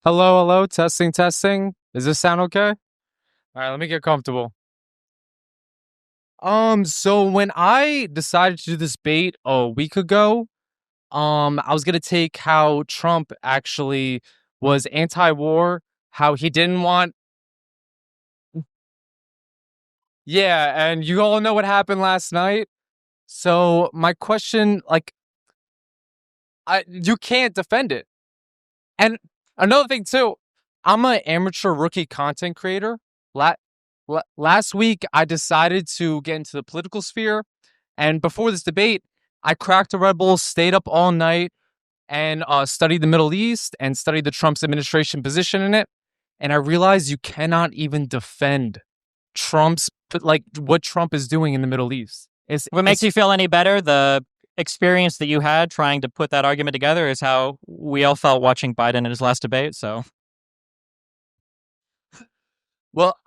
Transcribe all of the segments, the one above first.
Hello, hello, testing, testing. Does this sound okay? All right, let me get comfortable. So when I decided to do this bait a week ago, I was gonna take how Trump actually was anti-war, how he didn't want, yeah, and you all know what happened last night. So my question, you can't defend it. And another thing too, I'm an amateur rookie content creator. La- Last week, I decided to get into the political sphere, and before this debate, I cracked a Red Bull, stayed up all night, and studied the Middle East and studied the Trump's administration position in it. And I realized you cannot even defend what Trump is doing in the Middle East. If it makes you feel any better, the experience that you had trying to put that argument together is how we all felt watching Biden in his last debate. So, well,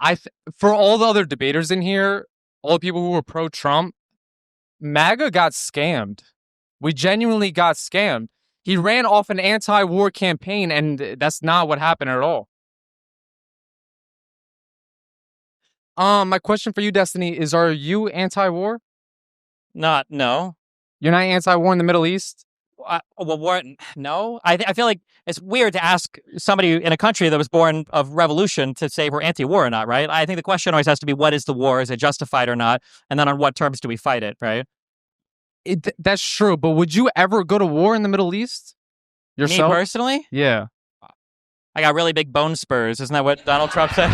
for all the other debaters in here, all the people who were pro-Trump, MAGA got scammed. We genuinely got scammed. He ran off an anti-war campaign, and that's not what happened at all. My question for you, Destiny, is: are you anti-war? no. You're not anti-war in the Middle East? No. I feel like it's weird to ask somebody in a country that was born of revolution to say we're anti-war or not, right? I think the question always has to be, what is the war? Is it justified or not? And then on what terms do we fight it, right? That's true, but would you ever go to war in the Middle East yourself? Me personally? Yeah. I got really big bone spurs. Isn't that what Donald Trump said?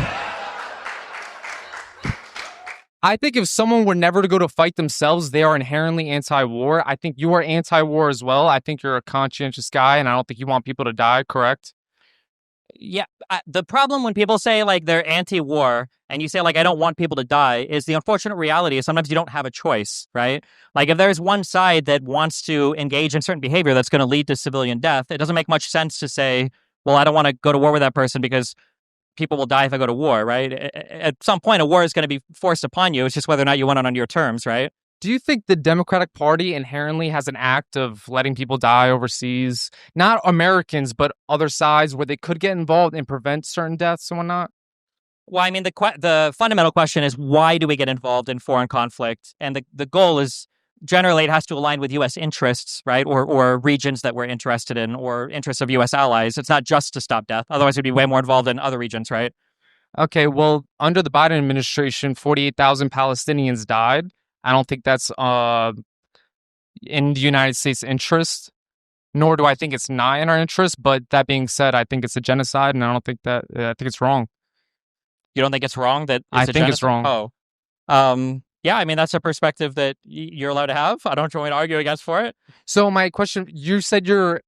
I think if someone were never to go to fight themselves, they are inherently anti-war. I think you are anti-war as well. I think you're a conscientious guy, and I don't think you want people to die, correct? Yeah. The problem when people say like they're anti-war and you say like I don't want people to die is the unfortunate reality is sometimes you don't have a choice, right? Like if there's one side that wants to engage in certain behavior that's going to lead to civilian death, it doesn't make much sense to say, well, I don't want to go to war with that person because people will die if I go to war, right? At some point, a war is going to be forced upon you. It's just whether or not you want it on your terms, right? Do you think the Democratic Party inherently has an act of letting people die overseas? Not Americans, but other sides where they could get involved and prevent certain deaths and whatnot? Well, I mean, the fundamental question is why do we get involved in foreign conflict? And the goal is generally it has to align with U.S. interests, right? Or regions that we're interested in or interests of U.S. allies. It's not just to stop death. Otherwise, we'd be way more involved in other regions, right? Okay, well, under the Biden administration, 48,000 Palestinians died. I don't think that's in the United States' interest, nor do I think it's not in our interest. But that being said, I think it's a genocide, and I don't think that I think it's wrong. You don't think it's wrong that I it's a think genocide? it's wrong. Oh, yeah. I mean, that's a perspective that you're allowed to have. I don't want to argue against for it. So my question: you said you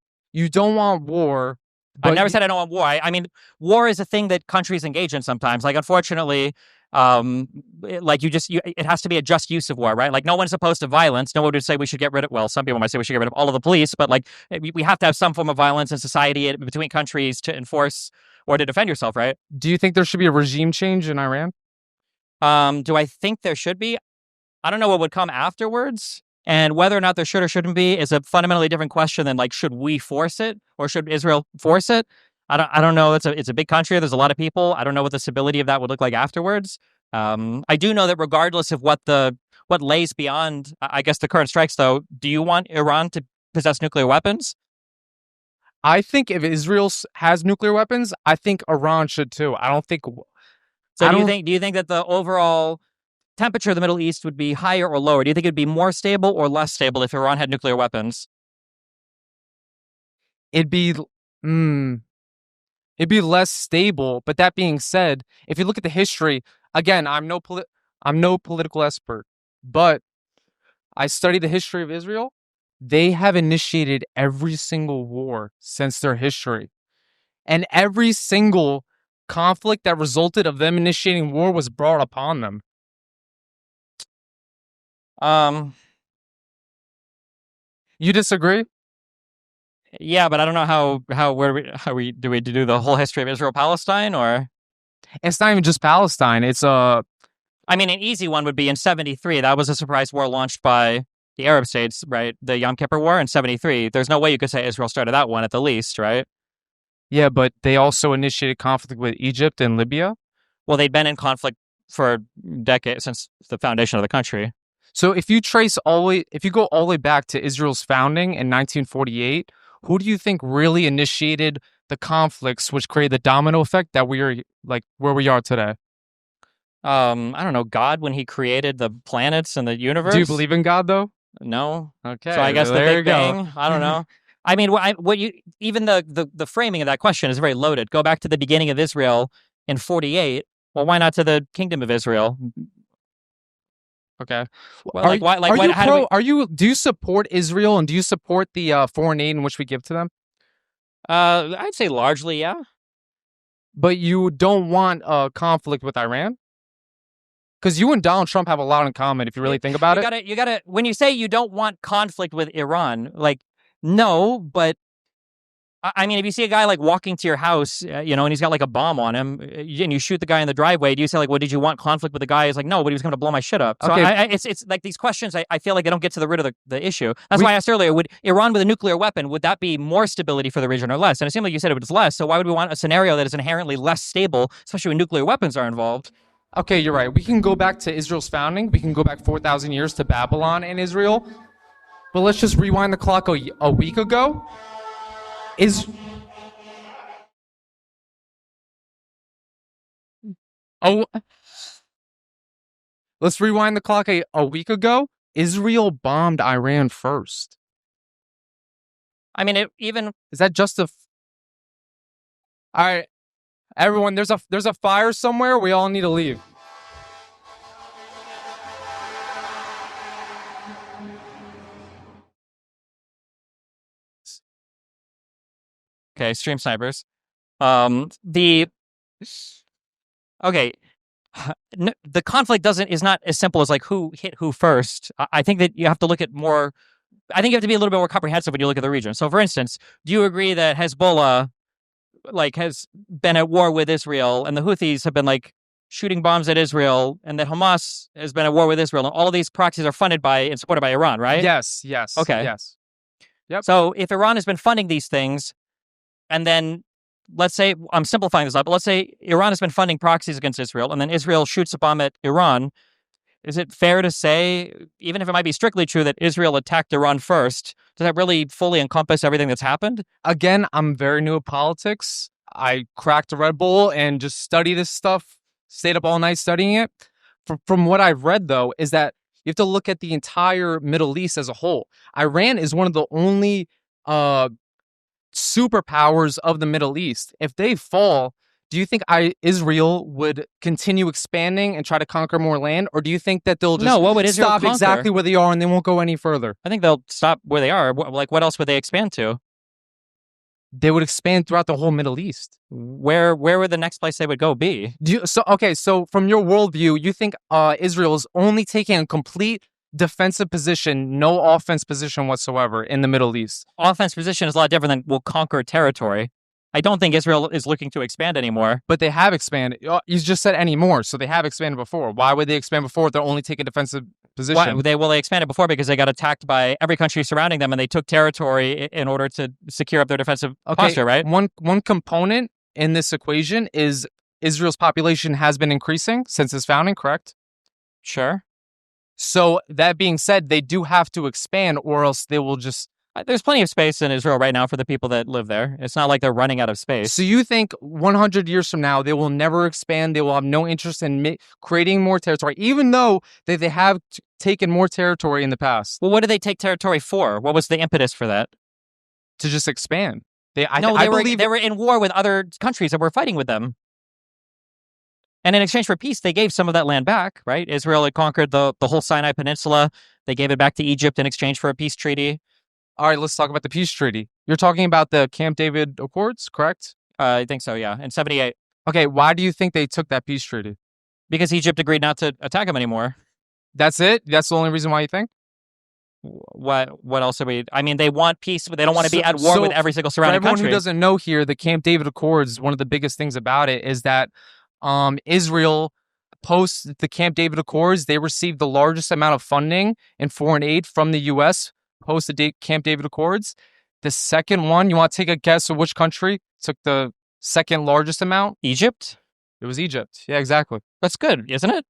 don't want war. I've never said I don't want war. I mean, war is a thing that countries engage in sometimes. Like, unfortunately, it has to be a just use of war, right? Like, no one's opposed to violence. No one would say we should get rid of. Well, some people might say we should get rid of all of the police, but like, we have to have some form of violence in society between countries to enforce or to defend yourself, right? Do you think there should be a regime change in Iran? Do I think there should be? I don't know what would come afterwards. And whether or not there should or shouldn't be is a fundamentally different question than like, should we force it or should Israel force it? I don't know. It's a big country. There's a lot of people. I don't know what the stability of that would look like afterwards. I do know that regardless of what lays beyond, I guess the current strikes, though, do you want Iran to possess nuclear weapons? I think if Israel has nuclear weapons, I think Iran should too. I don't think. So do you think that the overall temperature of the Middle East would be higher or lower? Do you think it'd be more stable or less stable if Iran had nuclear weapons? It'd be it'd be less stable. But that being said, if you look at the history, again, I'm no political expert, but I study the history of Israel. They have initiated every single war since their history, and every single conflict that resulted of them initiating war was brought upon them. You disagree? Yeah, but I don't know how we do the whole history of Israel Palestine, or It's not even just Palestine. It's I mean, an easy one would be in 73. That was a surprise war launched by the Arab states, right? The Yom Kippur War in 73. There's no way you could say Israel started that one at the least, right? Yeah, but they also initiated conflict with Egypt and Libya. Well, they'd been in conflict for decades since the foundation of the country. So if you go all the way back to Israel's founding in 1948, who do you think really initiated the conflicts which created the domino effect that we are like where we are today? I don't know, God when he created the planets and the universe. Do you believe in God though? No. Okay, So I guess the there you Big go. Bang. I don't know. I mean, what you even the framing of that question is very loaded. Go back to the beginning of Israel in 48. Well, why not to the Kingdom of Israel? Okay. Well, like why? Like are what? you How do pro? we? Do you support Israel and do you support the foreign aid in which we give to them? I'd say largely, yeah. But you don't want a conflict with Iran? Because you and Donald Trump have a lot in common if you really think about it. You gotta. When you say you don't want conflict with Iran, like no, but I mean, if you see a guy like walking to your house, and he's got like a bomb on him, and you shoot the guy in the driveway, do you say like, "Well, did you want conflict with the guy?" He's like, "No, but he was going to blow my shit up." So Okay. it's like these questions. I feel like they don't get to the root of the issue. That's why I asked earlier: would Iran with a nuclear weapon would that be more stability for the region or less? And it seemed like you said it was less. So why would we want a scenario that is inherently less stable, especially when nuclear weapons are involved? Okay, you're right. We can go back to Israel's founding. We can go back 4,000 years to Babylon and Israel. But let's just rewind the clock a week ago. Is oh, let's rewind the clock a week ago. Israel bombed Iran first. I mean, even Is that just a? All right, everyone. There's a fire somewhere. We all need to leave. okay, stream snipers. The okay, the conflict is not as simple as like who hit who first. I think that you have to look at more. I think you have to be a little bit more comprehensive when you look at the region. So, for instance, do you agree that Hezbollah like has been at war with Israel, and the Houthis have been like shooting bombs at Israel, and that Hamas has been at war with Israel, and all of these proxies are funded by and supported by Iran, right? Yes. Yes. Okay. Yes. Yep. So, if Iran has been funding these things, and then let's say I'm simplifying this up, but let's say Iran has been funding proxies against Israel, and then Israel shoots a bomb at Iran. Is it fair to say, even if it might be strictly true that Israel attacked Iran first, does that really fully encompass everything that's happened? Again, I'm very new at politics. I cracked a Red Bull and just study this stuff. Stayed up all night studying it. From what I've read, though, is that you have to look at the entire Middle East as a whole. Iran is one of the only superpowers of the Middle East. If they fall, do you think Israel would continue expanding and try to conquer more land, or do you think that they'll just No, what would Israel stop conquer? exactly where they are and they won't go any further? I think they'll stop where they are. Like, what else would they expand to? They would expand throughout the whole Middle East. Where would the next place they would go be? So from your worldview, you think Israel is only taking a complete defensive position, no offense position whatsoever in the Middle East? Offense position is a lot different than we'll conquer territory. I don't think Israel is looking to expand anymore. But they have expanded. You just said anymore, so they have expanded before. Why would they expand before if they're only taking a defensive position? They expanded before because they got attacked by every country surrounding them, and they took territory in order to secure up their defensive posture, right? One component in this equation is Israel's population has been increasing since its founding, correct? Sure. So that being said, they do have to expand, or else they will just. There's plenty of space in Israel right now for the people that live there. It's not like they're running out of space. So you think 100 years from now, they will never expand? They will have no interest in creating more territory, even though they have taken more territory in the past? Well, what did they take territory for? What was the impetus for that? To just expand. They were in war with other countries that were fighting with them. And in exchange for peace, they gave some of that land back, right? Israel had conquered the whole Sinai Peninsula. They gave it back to Egypt in exchange for a peace treaty. All right, let's talk about the peace treaty. You're talking about the Camp David Accords, correct? I think so, yeah, in 78. Okay, why do you think they took that peace treaty? Because Egypt agreed not to attack them anymore. That's it? That's the only reason why you think? What else are we... I mean, they want peace, but they don't want to be at war with every single surrounding country. For everyone who doesn't know here, the Camp David Accords, one of the biggest things about it is that Israel, post the Camp David Accords, they received the largest amount of funding and foreign aid from the U.S., post the Camp David Accords. The second one, you want to take a guess of which country took the second largest amount? Egypt? It was Egypt. Yeah, exactly. That's good, isn't it?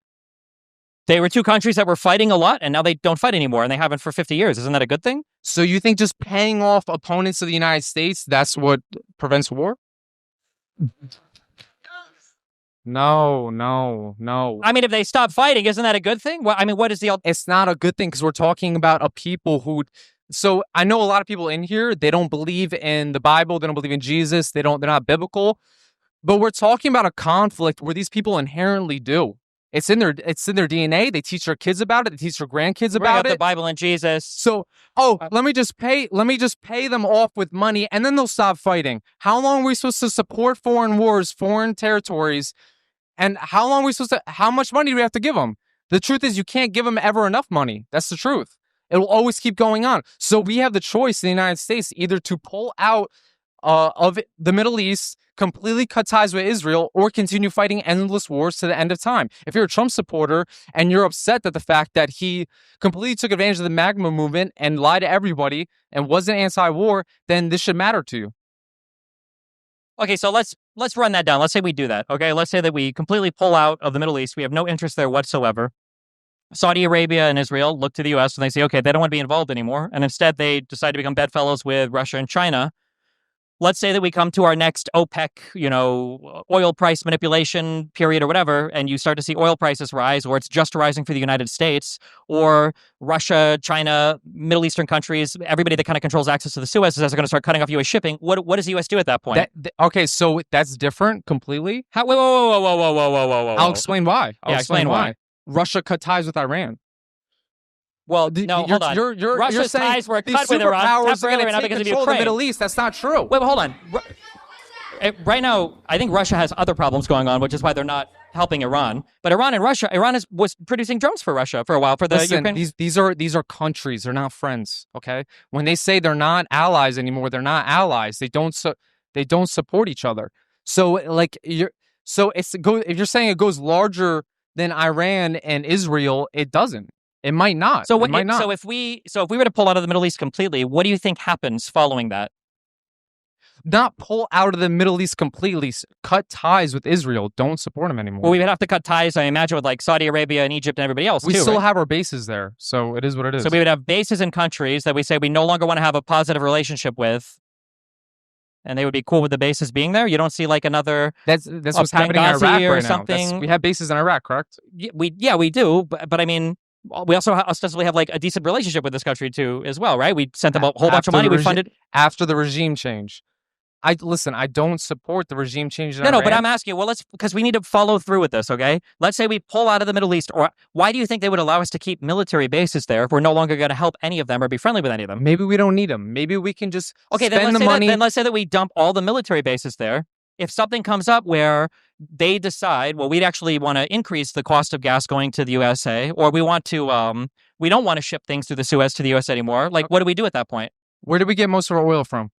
They were two countries that were fighting a lot, and now they don't fight anymore, and they haven't for 50 years. Isn't that a good thing? So you think just paying off opponents of the United States, that's what prevents war? No. I mean, if they stop fighting, isn't that a good thing? Well, I mean, what is the... It's not a good thing because we're talking about a people who... So I know a lot of people in here, they don't believe in the Bible, they don't believe in Jesus, they're not biblical. But we're talking about a conflict where these people inherently do. It's in their DNA. They teach their kids about it. They teach their grandkids about it. The Bible and Jesus. So, let me just pay them off with money, and then they'll stop fighting. How long are we supposed to support foreign wars, foreign territories, and how much money do we have to give them? The truth is, you can't give them ever enough money. That's the truth. It will always keep going on. So we have the choice in the United States either to pull out of the Middle East, completely cut ties with Israel, or continue fighting endless wars to the end of time. If you're a Trump supporter and you're upset at the fact that he completely took advantage of the MAGA movement and lied to everybody and wasn't anti-war, then this should matter to you. Okay, so let's run that down. Let's say we do that, okay? Let's say that we completely pull out of the Middle East. We have no interest there whatsoever. Saudi Arabia and Israel look to the U.S. and they say, okay, they don't want to be involved anymore. And instead, they decide to become bedfellows with Russia and China. Let's say that we come to our next OPEC, oil price manipulation period or whatever, and you start to see oil prices rise, or it's just rising for the United States, or Russia, China, Middle Eastern countries, everybody that kind of controls access to the Suez is going to start cutting off U.S. shipping. What does the U.S. do at that point? Okay, so that's different completely. Whoa. I'll explain why. Explain why. Russia cut ties with Iran. Well, no, hold on. Russia's ties were cut with Iran temporarily right now because of Ukraine. The Middle East. That's not true. Wait, but hold on. Right now, I think Russia has other problems going on, which is why they're not helping Iran. But Iran was producing drones for Russia for a while for the Ukraine. These are countries. They're not friends. Okay, when they say they're not allies anymore, they're not allies. They don't support each other. So if you're saying it goes larger than Iran and Israel, it doesn't. It might not. So if we were to pull out of the Middle East completely, what do you think happens following that? Not pull out of the Middle East completely. Cut ties with Israel. Don't support them anymore. Well, we would have to cut ties, I imagine, with Saudi Arabia and Egypt and everybody else. We still have our bases there, so it is what it is. So we would have bases in countries that we say we no longer want to have a positive relationship with, and they would be cool with the bases being there. You don't see another. That's what's happening in Iraq right now. We have bases in Iraq, correct? We do, but I mean. We also ostensibly have a decent relationship with this country too, as well, right? We sent them a whole bunch of money. We funded after the regime change. I don't support the regime change in Iran. No, but I'm asking you, because we need to follow through with this, okay? Let's say we pull out of the Middle East, or why do you think they would allow us to keep military bases there if we're no longer going to help any of them or be friendly with any of them? Maybe we don't need them. Maybe we can just spend the money. Then let's say that we dump all the military bases there. If something comes up where they decide, well, we'd actually want to increase the cost of gas going to the USA, or we want to, we don't want to ship things through the Suez to the US anymore. What do we do at that point? Where do we get most of our oil from?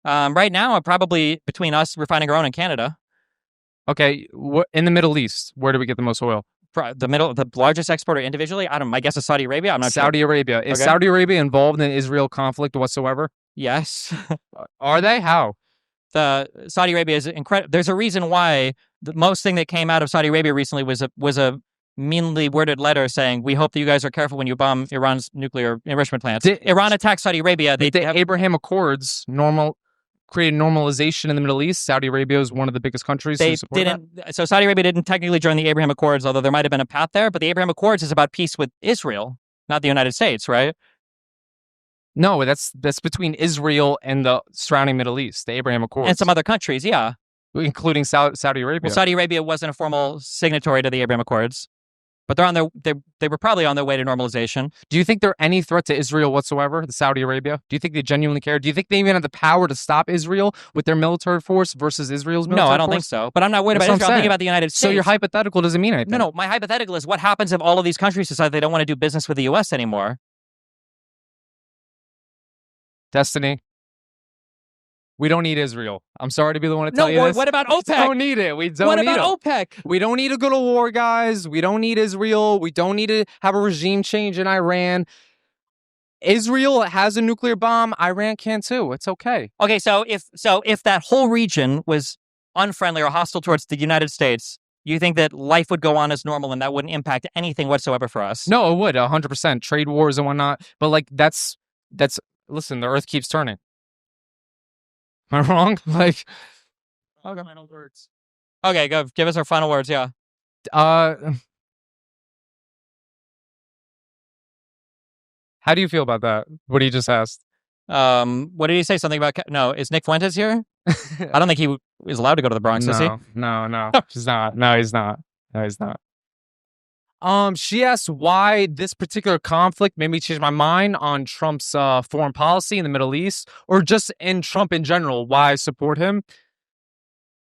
Right now, probably between us refining our own in Canada. Okay, in the Middle East, where do we get the most oil? The largest exporter individually, I don't know. My guess is Saudi Arabia. I'm not sure. Saudi Arabia. Is Saudi Arabia involved in the Israel conflict whatsoever? Yes. Are they? How? Saudi Arabia is incredible. There's a reason why the most thing that came out of Saudi Arabia recently was a meanly worded letter saying, "We hope that you guys are careful when you bomb Iran's nuclear enrichment plants." Iran attacked Saudi Arabia. The Abraham Accords created normalization in the Middle East. Saudi Arabia is one of the biggest countries. So Saudi Arabia didn't technically join the Abraham Accords, although there might have been a path there. But the Abraham Accords is about peace with Israel, not the United States, right? No, that's between Israel and the surrounding Middle East, the Abraham Accords. And some other countries, yeah. Including Saudi Arabia. Well, Saudi Arabia wasn't a formal signatory to the Abraham Accords, but they were probably on their way to normalization. Do you think they're any threat to Israel whatsoever, the Saudi Arabia? Do you think they genuinely care? Do you think they even have the power to stop Israel with their military force versus Israel's military force? No, I don't think so. But I'm not worried about Israel. I'm thinking about the United States. So your hypothetical doesn't mean anything. No, my hypothetical is what happens if all of these countries decide they don't want to do business with the U.S. anymore? Destiny. We don't need Israel. I'm sorry to be the one to tell you this. What about OPEC? We don't need it. We don't need it. What about OPEC? We don't need to go to war, guys. We don't need Israel. We don't need to have a regime change in Iran. Israel has a nuclear bomb. Iran can too. It's okay. Okay, so if that whole region was unfriendly or hostile towards the United States, you think that life would go on as normal and that wouldn't impact anything whatsoever for us? No, it would 100%. Trade wars and whatnot. But like that's listen. The Earth keeps turning. Am I wrong? Like, okay. Final words. Okay, go. Give us our final words. Yeah. How do you feel about that? What he just asked? What did he say? Something about no? Is Nick Fuentes here? I don't think he is allowed to go to the Bronx. No, is he? no, he's not. No, he's not. No, he's not. She asked why this particular conflict made me change my mind on Trump's foreign policy in the Middle East, or just in Trump in general. Why I support him.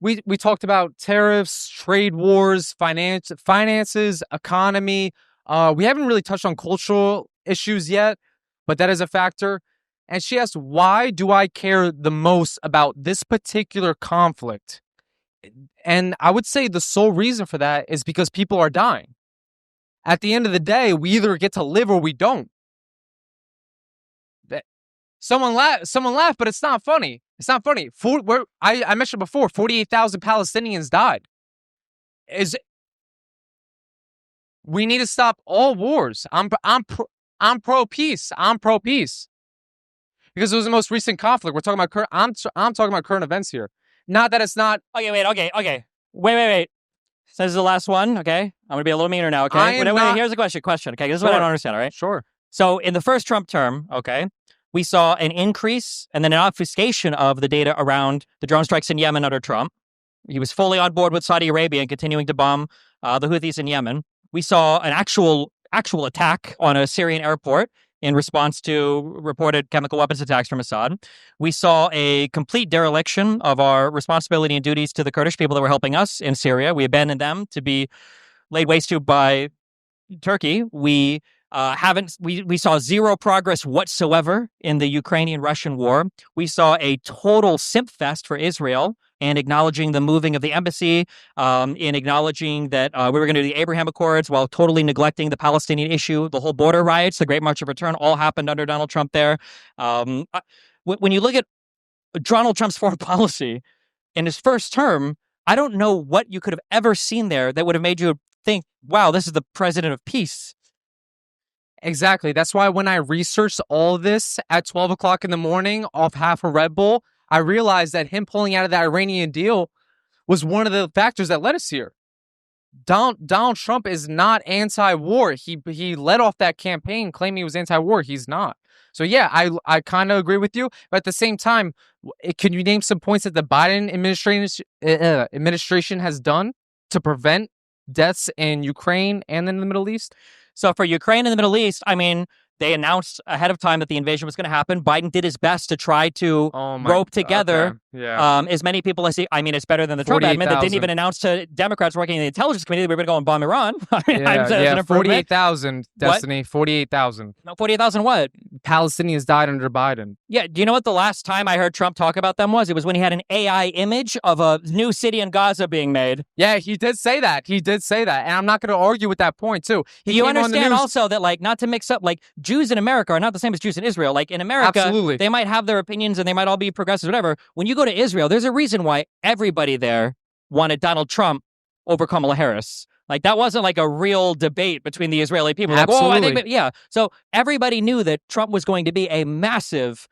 We talked about tariffs, trade wars, finances, economy. We haven't really touched on cultural issues yet, but that is a factor. And she asked, why do I care the most about this particular conflict? And I would say the sole reason for that is because people are dying. At the end of the day, we either get to live or we don't. Someone laughed, but it's not funny. It's not funny. I mentioned before, 48,000 Palestinians died. We need to stop all wars. I'm pro peace. I'm pro peace. Because it was the most recent conflict. We're talking about I'm talking about current events here. Not that it's not. Okay, wait. So this is the last one. Okay, I'm gonna be a little meaner now. Okay, wait. Here's the question. Okay, this is what I don't understand. All right. Sure. So in the first Trump term, okay, we saw an increase and then an obfuscation of the data around the drone strikes in Yemen under Trump. He was fully on board with Saudi Arabia and continuing to bomb the Houthis in Yemen. We saw an actual attack on a Syrian airport in response to reported chemical weapons attacks from Assad. We saw a complete dereliction of our responsibility and duties to the Kurdish people that were helping us in Syria. We abandoned them to be laid waste to by Turkey. We saw zero progress whatsoever in the Ukrainian-Russian war. We saw a total simp fest for Israel and acknowledging the moving of the embassy, in acknowledging that we were going to do the Abraham Accords while totally neglecting the Palestinian issue. The whole border riots, the Great March of Return, all happened under Donald Trump there. When you look at Donald Trump's foreign policy in his first term, I don't know what you could have ever seen there that would have made you think, wow, this is the president of peace. Exactly. That's why when I researched all of this at 12 o'clock in the morning off half a Red Bull, I realized that him pulling out of the Iranian deal was one of the factors that led us here. Donald Trump is not anti-war. He led off that campaign claiming he was anti-war. He's not. So yeah, I kind of agree with you. But at the same time, can you name some points that the Biden administration has done to prevent deaths in Ukraine and in the Middle East? So for Ukraine and the Middle East, I mean, they announced ahead of time that the invasion was going to happen. Biden did his best to try to rope together as many people as he. I mean, it's better than the Trump admin that didn't even announce to Democrats working in the intelligence committee that we were going to go and bomb Iran. I mean, 48,000, Destiny. 48,000. No, 48,000 what? Palestinians died under Biden. Yeah, do you know what the last time I heard Trump talk about them was? It was when he had an AI image of a new city in Gaza being made. Yeah, he did say that. And I'm not going to argue with that point, too. Do you understand also that, like, not to mix up, like, Jews in America are not the same as Jews in Israel. Like, in America, absolutely, they might have their opinions and they might all be progressive, whatever. When you go to Israel, there's a reason why everybody there wanted Donald Trump over Kamala Harris. Like, that wasn't like a real debate between the Israeli people. Like, absolutely. So everybody knew that Trump was going to be a massive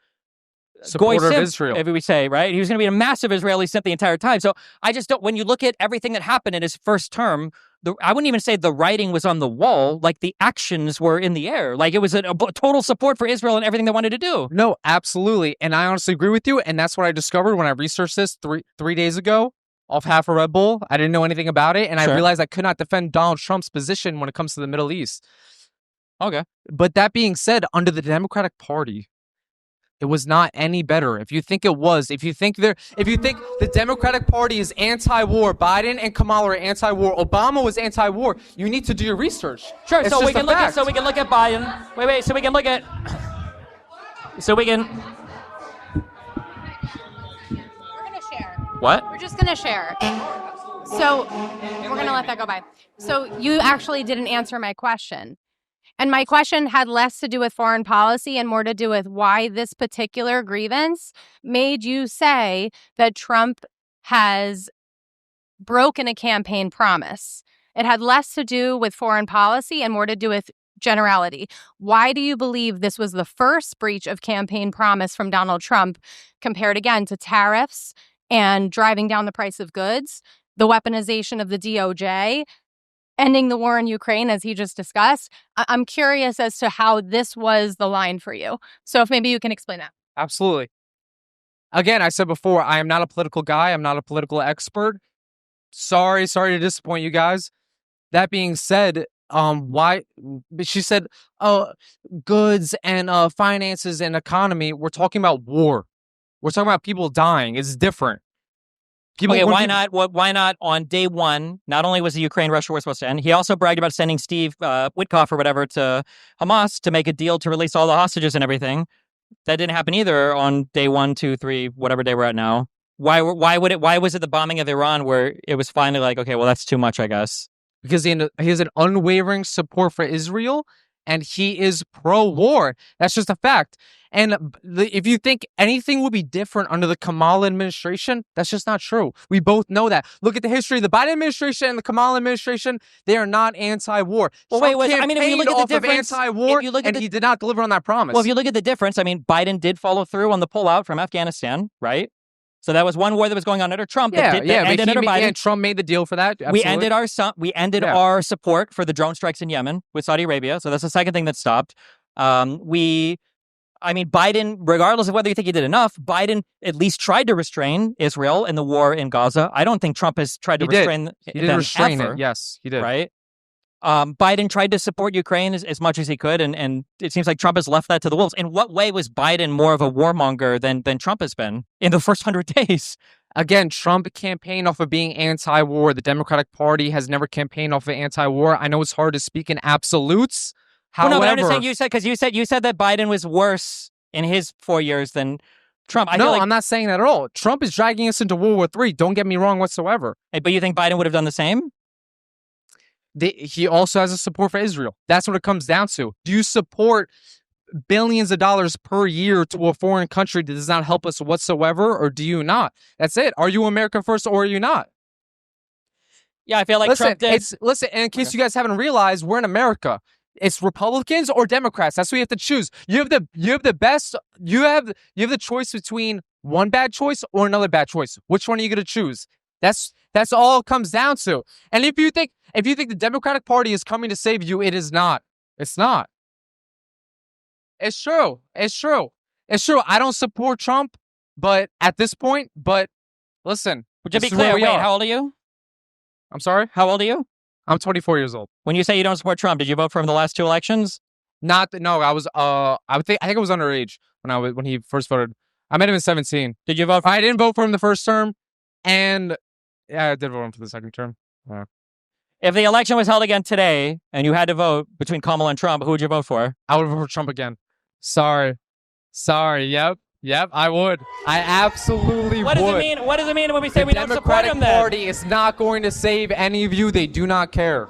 supporter of Israel. If we say, right? He was going to be a massive Israeli simp the entire time. So I just don't, when you look at everything that happened in his first term, I wouldn't even say the writing was on the wall. Like, the actions were in the air. Like, it was a total support for Israel and everything they wanted to do. No, absolutely. And I honestly agree with you. And that's what I discovered when I researched this three days ago off half a Red Bull. I didn't know anything about it. And I realized I could not defend Donald Trump's position when it comes to the Middle East. Okay. But that being said, under the Democratic Party, it was not any better. If you think it was, if you think the Democratic Party is anti-war, Biden and Kamala are anti-war, Obama was anti-war, you need to do your research. Sure. So we can look at Biden. Wait. So we can look at. So we can. We're gonna share. What? We're just gonna share. So we're gonna let that go by. So you actually didn't answer my question. And my question had less to do with foreign policy and more to do with why this particular grievance made you say that Trump has broken a campaign promise. It had less to do with foreign policy and more to do with generality. Why do you believe this was the first breach of campaign promise from Donald Trump compared again to tariffs and driving down the price of goods, the weaponization of the DOJ, ending the war in Ukraine, as he just discussed? I'm curious as to how this was the line for you. So if maybe you can explain that. Absolutely. Again, I said before, I am not a political guy. I'm not a political expert. Sorry to disappoint you guys. That being said, why she said, goods and finances and economy. We're talking about war. We're talking about people dying. It's different. Okay, why not? Why not on day one? Not only was the Ukraine-Russia war supposed to end, he also bragged about sending Steve Witkoff or whatever to Hamas to make a deal to release all the hostages and everything. That didn't happen either on day 1, 2, 3, whatever day we're at now. Why was it the bombing of Iran where it was finally like, okay, well, that's too much, I guess? Because he has an unwavering support for Israel, and he is pro-war. That's just a fact. And if you think anything would be different under the Kamala administration, that's just not true. We both know that. Look at the history of the Biden administration and the Kamala administration. They are not anti-war. Well, wait. I mean, if you look at the difference, anti-war, he did not deliver on that promise. Well, if you look at the difference, I mean, Biden did follow through on the pullout from Afghanistan, right? So that was one war that was going on under Trump. And Trump made the deal for that. Absolutely. We ended our support for the drone strikes in Yemen with Saudi Arabia. So that's the second thing that stopped. Biden, regardless of whether you think he did enough, Biden at least tried to restrain Israel in the war in Gaza. I don't think Trump has tried to restrain them ever. Yes, he did. Right? Biden tried to support Ukraine as much as he could, and it seems like Trump has left that to the wolves. In what way was Biden more of a warmonger than Trump has been in the first 100 days? Again, Trump campaigned off of being anti-war. The Democratic Party has never campaigned off of anti-war. I know it's hard to speak in absolutes. However, well, no, but I understand you said that Biden was worse in his 4 years than Trump. I'm not saying that at all. Trump is dragging us into World War III. Don't get me wrong whatsoever. But you think Biden would have done the same? He also has a support for Israel. That's what it comes down to. Do you support billions of dollars per year to a foreign country that does not help us whatsoever, or do you not? That's it. Are you America first or are you not? Yeah, I feel like Trump did. And in case you guys haven't realized, we're in America. It's Republicans or Democrats. That's what you have to choose. You have the choice between one bad choice or another bad choice. Which one are you going to choose? That's all it comes down to. And if you think the Democratic Party is coming to save you, it is not. It's not. It's true. I don't support Trump, but at this point, listen. To be clear, how old are you? I'm sorry? How old are you? I'm 24 years old. When you say you don't support Trump, did you vote for him the last 2 elections? No, I was I think I was underage when he first voted. I met him at 17. Did you vote I didn't vote for him the first term, and yeah, I did vote for him for the second term. Yeah. If the election was held again today and you had to vote between Kamala and Trump, who would you vote for? I would vote for Trump again. Sorry. Yep, I would. I absolutely would. What does it mean when we say we don't support him then? The Democratic Party is not going to save any of you. They do not care.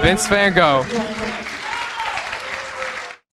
Vince Van Gogh.